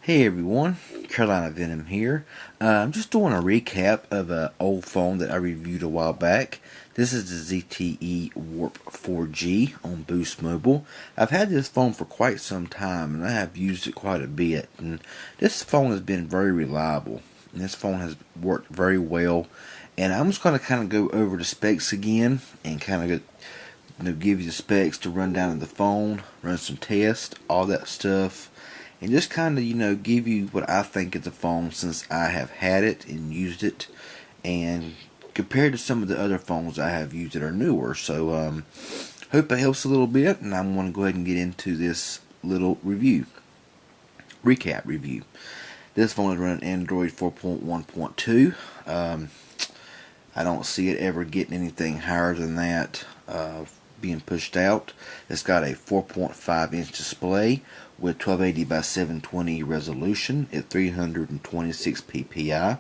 Hey everyone, Carolina Venom here. I'm just doing a recap of an old phone that I reviewed a while back. This is the ZTE Warp 4G on Boost Mobile. I've had this phone for quite some time and I have used it quite a bit. And this phone has been very reliable. And this phone has worked very well. And I'm just going to kind of go over the specs again and kind of give you the specs to run down to the phone, run some tests, all that stuff. And just kind of, give you what I think of the phone since I have had it and used it, and compared to some of the other phones I have used that are newer. So, hope it helps a little bit, and I'm going to go ahead and get into this little recap review. This phone is running Android 4.1.2. I don't see it ever getting anything higher than that being pushed out. It's got a 4.5 inch display with 1280 by 720 resolution at 326 ppi.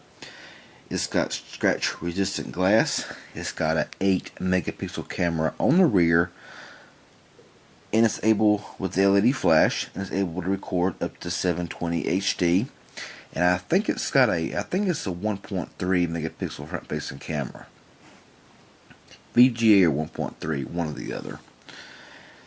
It's got scratch resistant glass. It's got an 8 megapixel camera on the rear, and it's able with the LED flash, and it's able to record up to 720 HD. And I think it's a 1.3 megapixel front facing camera. VGA or 1.3, one or the other.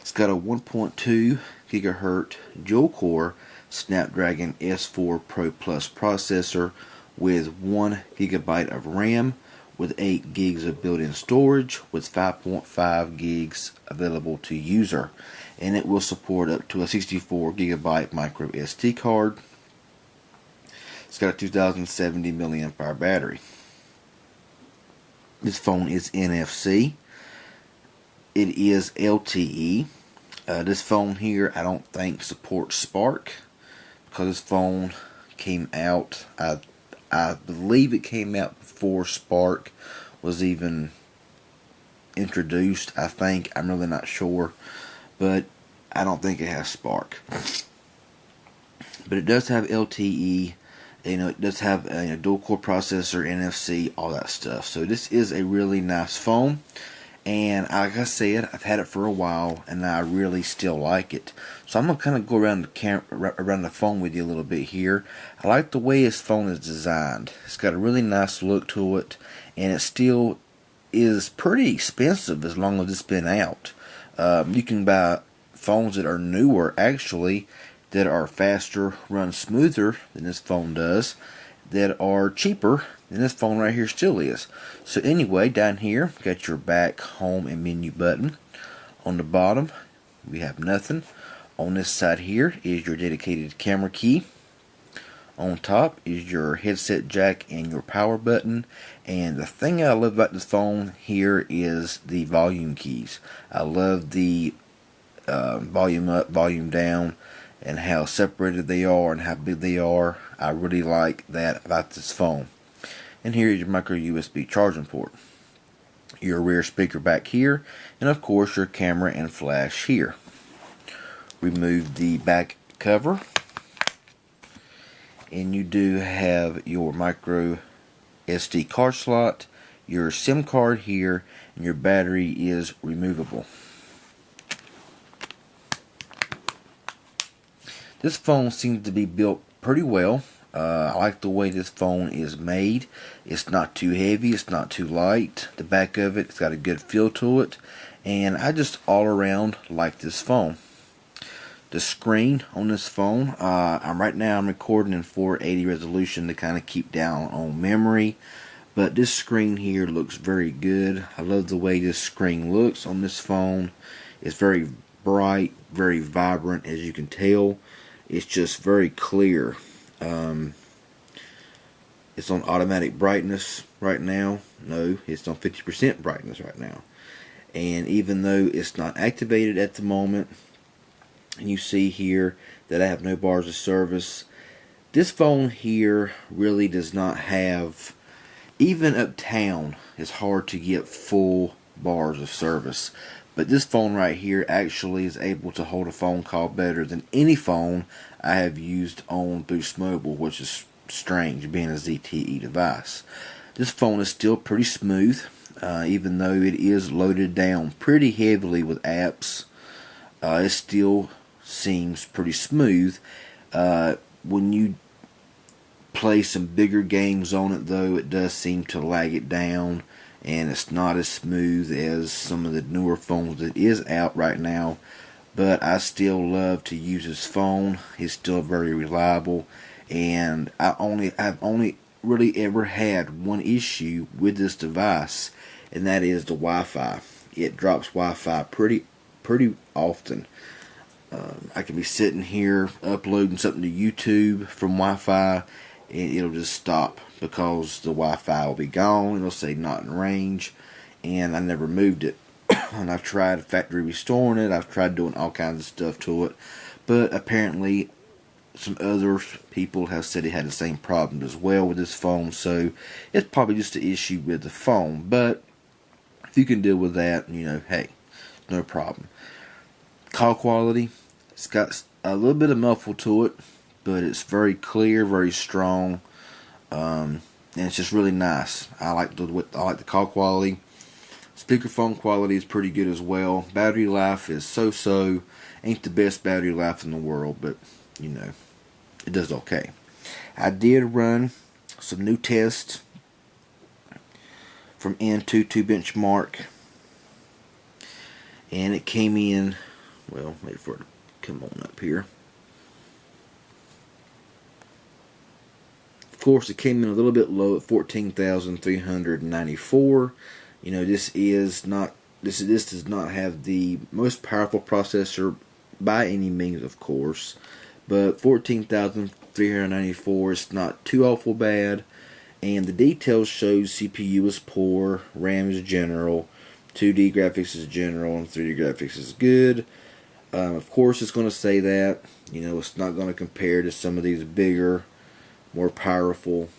It's got a 1.2 gigahertz dual core Snapdragon S4 Pro Plus processor with 1 gigabyte of RAM with 8 gigs of built-in storage with 5.5 gigs available to user, and it will support up to a 64 gigabyte micro SD card. It's got a 2070 milliamp hour battery. This phone is NFC. It is LTE. This phone here I don't think supports Spark, because this phone came out, I believe it came out before Spark was even introduced. I'm really not sure, but I don't think it has Spark. But it does have LTE. It does have a dual core processor, NFC, all that stuff. So this is a really nice phone, and like I said, I've had it for a while and I really still like it. So I'm gonna kind of go around the phone with you a little bit here. I like the way this phone is designed. It's got a really nice look to it, and it still is pretty expensive as long as it's been out. You can buy phones that are newer, actually, that are faster, run smoother than this phone does, that are cheaper than this phone right here still is. So anyway, down here, got your back, home, and menu button. On the bottom, we have nothing. On this side here is your dedicated camera key. On top is your headset jack and your power button. And the thing I love about this phone here is the volume keys. I love the volume up, volume down, and how separated they are and how big they are. I really like that about this phone. And here is your micro USB charging port. Your rear speaker back here, and of course your camera and flash here. Remove the back cover, and you do have your micro SD card slot, your SIM card here, and your battery is removable. This phone seems to be built pretty well. I like the way this phone is made. It's not too heavy, it's not too light. The back of it's got a good feel to it, and I just all around like this phone. The screen on this phone, right now I'm recording in 480 resolution to kind of keep down on memory, but this screen here looks very good. I love the way this screen looks on this phone. It's very bright, very vibrant, as you can tell. It's just very clear. It's on automatic brightness right now. No, it's on 50% brightness right now. And even though it's not activated at the moment, and you see here that I have no bars of service, this phone here really does not have, even uptown, it's hard to get full bars of service. But this phone right here actually is able to hold a phone call better than any phone I have used on Boost Mobile, which is strange, being a ZTE device. This phone is still pretty smooth, even though it is loaded down pretty heavily with apps. It still seems pretty smooth. when you play some bigger games on it, though, it does seem to lag it down, and it's not as smooth as some of the newer phones that is out right now. But I still love to use this phone. It's still very reliable, and I've only really ever had one issue with this device, and that is the Wi-Fi. It drops Wi-Fi pretty often. I could be sitting here uploading something to YouTube from Wi-Fi, and it'll just stop because the Wi-Fi will be gone. It'll say not in range, and I never moved it. And I've tried factory restoring it. I've tried doing all kinds of stuff to it, but apparently some other people have said it had the same problem as well with this phone. So it's probably just an issue with the phone. But if you can deal with that, hey, no problem. Call quality, it's got a little bit of muffle to it, but it's very clear, very strong, and it's just really nice. I like the call quality. Speakerphone quality is pretty good as well. Battery life is so-so. Ain't the best battery life in the world, but it does okay. I did run some new tests from N22 Benchmark, and it came in, well, wait for it to come on up here. Of course, it came in a little bit low at 14,394. This does not have the most powerful processor by any means, of course, but 14,394 is not too awful bad, and the details show CPU is poor, RAM is general, 2D graphics is general, and 3D graphics is good. Of course, it's going to say that. It's not going to compare to some of these bigger, more powerful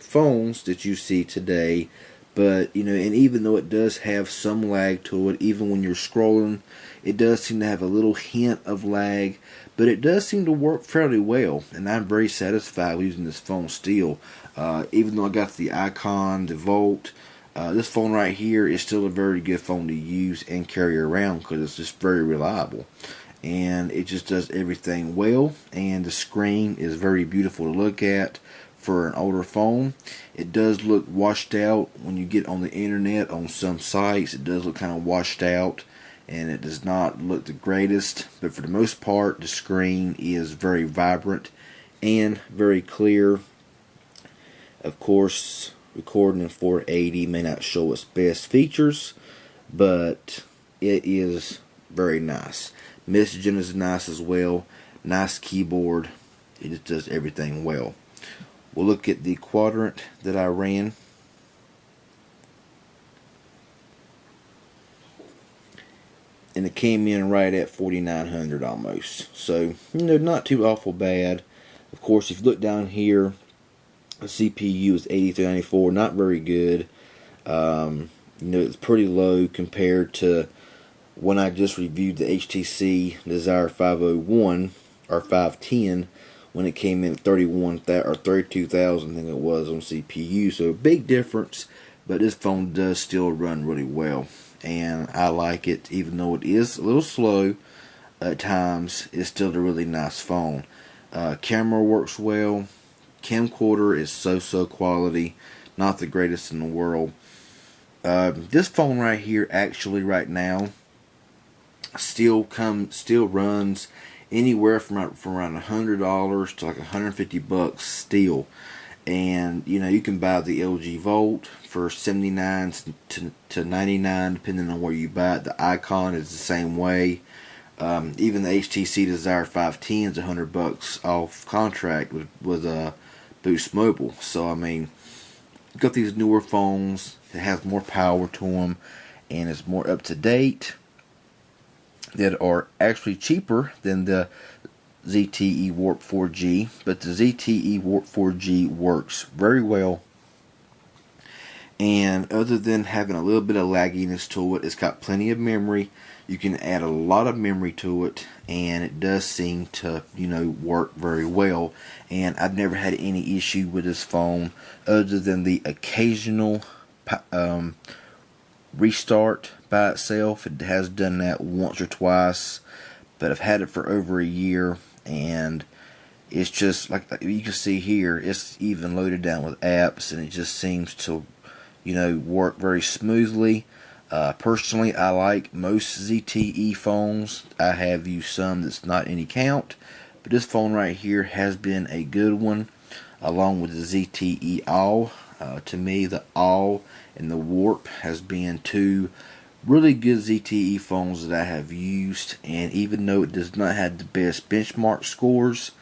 phones that you see today. But, and even though it does have some lag to it, even when you're scrolling, it does seem to have a little hint of lag. But it does seem to work fairly well, and I'm very satisfied with using this phone still. Even though I got the icon, the volt, this phone right here is still a very good phone to use and carry around because it's just very reliable. And it just does everything well, and the screen is very beautiful to look at for an older phone. It does look washed out when you get on the internet on some sites. It does look kind of washed out, and it does not look the greatest, but for the most part the screen is very vibrant and very clear. Of course, recording in 480 may not show its best features, but it is very nice. Messaging is nice as well. Nice keyboard. It just does everything well. We'll look at the quadrant that I ran. And it came in right at 4,900 almost. So, not too awful bad. Of course, if you look down here, the CPU is 8394, not very good. It's pretty low compared to when I just reviewed the HTC Desire 501 or 510, when it came in at 32,000, I think it was, on CPU. So a big difference, but this phone does still run really well, and I like it. Even though it is a little slow at times, it's still a really nice phone. Camera works well. Camcorder is so quality, not the greatest in the world. This phone right here, actually right now, still runs anywhere from around $100 to like $150 still. And you can buy the LG Volt for $79 to $99 depending on where you buy it. The icon is the same way. Even the HTC Desire 510 is $100 off contract with Boost Mobile. So you've got these newer phones that have more power to them, and it's more up to date, that are actually cheaper than the ZTE Warp 4G, but the ZTE Warp 4G works very well. And other than having a little bit of lagginess to it, it's got plenty of memory. You can add a lot of memory to it, and it does seem to, work very well. And I've never had any issue with this phone other than the occasional restart by itself. It has done that once or twice, but I've had it for over a year, and It's just like you can see here, it's even loaded down with apps, and it just seems to, work very smoothly. Personally, I like most ZTE phones. I have used some that's not any count, but this phone right here has been a good one, along with the ZTE All. To me, the All and the Warp has been two really good ZTE phones that I have used, and even though it does not have the best benchmark scores,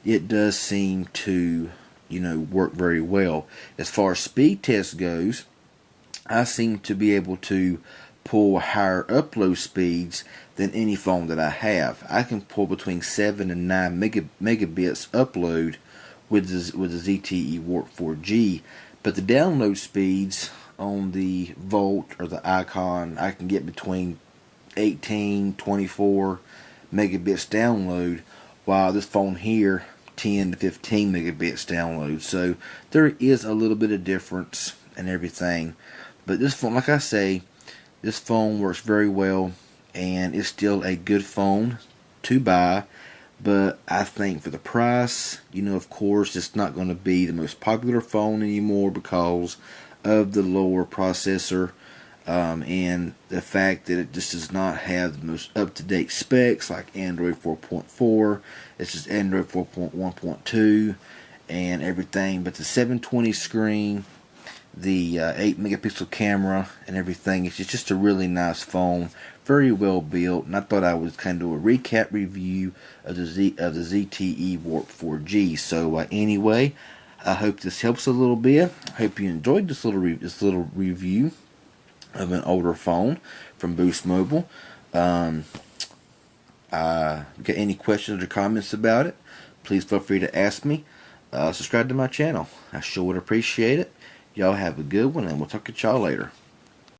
it does seem to, work very well. As far as speed test goes, I seem to be able to pull higher upload speeds than any phone that I have. I can pull between 7 and 9 megabits upload with the ZTE Warp 4G, but the download speeds on the Volt or the Icon, I can get between 18, 24 megabits download, while this phone here 10 to 15 megabits download. So there is a little bit of difference and everything. But this phone, like I say, this phone works very well, and it's still a good phone to buy. But I think for the price, of course, it's not going to be the most popular phone anymore because of the lower processor, and the fact that it just does not have the most up-to-date specs like Android 4.4. It's just Android 4.1.2 and everything. But the 720 screen, the 8 megapixel camera and everything, it's just a really nice phone, very well built. And I thought I would kind of do a recap review of the ZTE Warp 4G. So anyway, I hope this helps a little bit. I hope you enjoyed this little review of an older phone from Boost Mobile. Got any questions or comments about it, please feel free to ask me. Subscribe to my channel. I sure would appreciate it. Y'all have a good one, and we'll talk to y'all later.